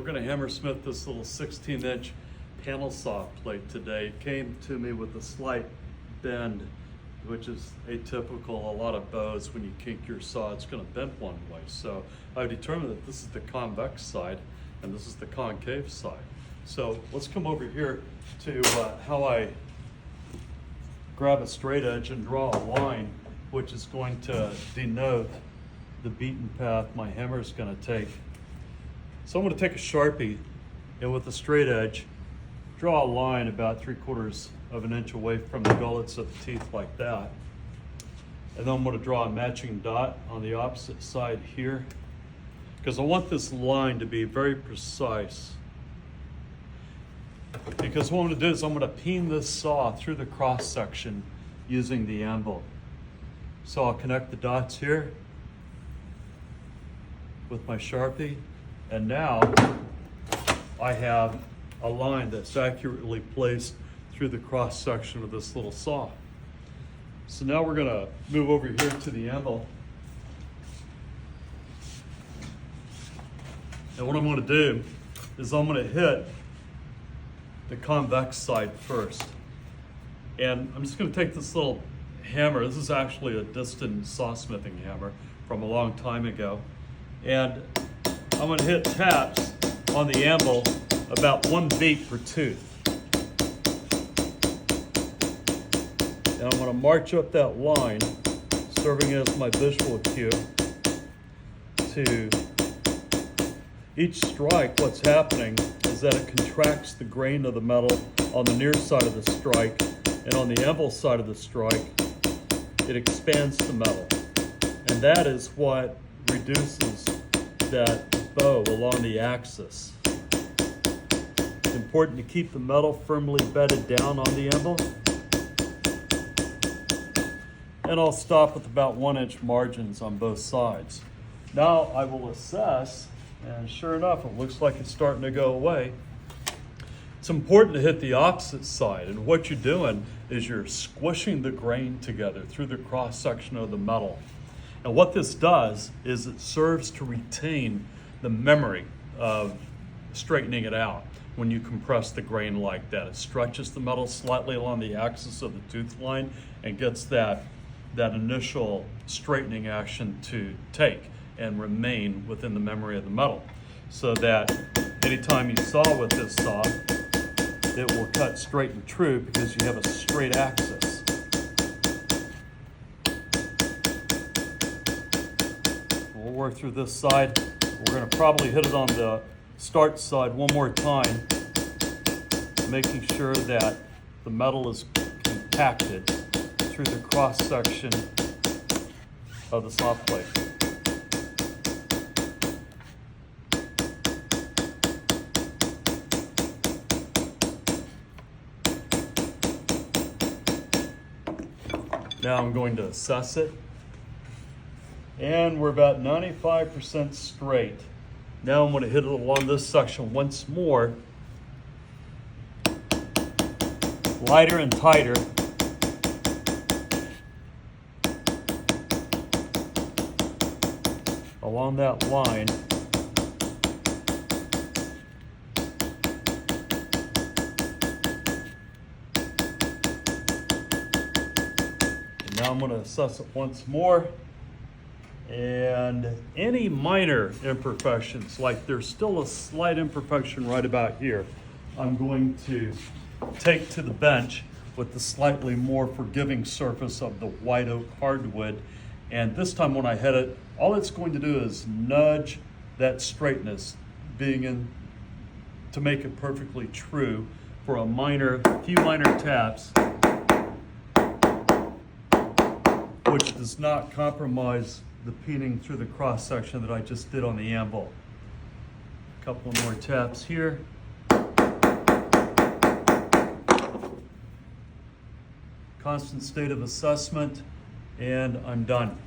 We're going to hammersmith this little 16-inch panel saw plate today. It came to me with a slight bend, which is atypical. A lot of bows, when you kink your saw, it's going to bend one way. So I've determined that this is the convex side and this is the concave side. So let's come over here to how I grab a straight edge and draw a line, which is going to denote the beaten path my hammer is going to take. So I'm going to take a Sharpie and with a straight edge, draw a line about 3/4 of an inch away from the gullets of the teeth like that. And then I'm going to draw a matching dot on the opposite side here, because I want this line to be very precise. Because what I'm going to do is I'm going to peen this saw through the cross section using the anvil. So I'll connect the dots here with my Sharpie, and now I have a line that's accurately placed through the cross section of this little saw. So now we're going to move over here to the anvil. And what I'm going to do is I'm going to hit the convex side first. And I'm just going to take this little hammer. This is actually a Disston sawsmithing hammer from a long time ago. And I'm going to hit taps on the anvil about 1 beat per tooth. And I'm going to march up that line, serving as my visual cue to each strike. What's happening is that it contracts the grain of the metal on the near side of the strike, and on the anvil side of the strike, it expands the metal. And that is what reduces that bow along the axis. It's important to keep the metal firmly bedded down on the anvil. And I'll stop with about 1-inch margins on both sides. Now I will assess, and sure enough, it looks like it's starting to go away. It's important to hit the opposite side, and what you're doing is you're squishing the grain together through the cross section of the metal. And what this does is it serves to retain the memory of straightening it out. When you compress the grain like that, it stretches the metal slightly along the axis of the tooth line and gets that initial straightening action to take and remain within the memory of the metal, so that anytime you saw with this saw, it will cut straight and true because you have a straight axis. We'll work through this side. We're going to probably hit it on the start side one more time, making sure that the metal is compacted through the cross section of the saw plate. Now I'm going to assess it, and we're about 95% straight. Now I'm going to hit it along this section once more, lighter and tighter. Along that line. And now I'm going to assess it once more. And any minor imperfections, like there's still a slight imperfection right about here, I'm going to take to the bench with the slightly more forgiving surface of the white oak hardwood. And this time when I hit it, all it's going to do is nudge that straightness being in to make it perfectly true for a few minor taps, which does not compromise the peening through the cross section that I just did on the anvil. A couple more taps here. Constant state of assessment, and I'm done.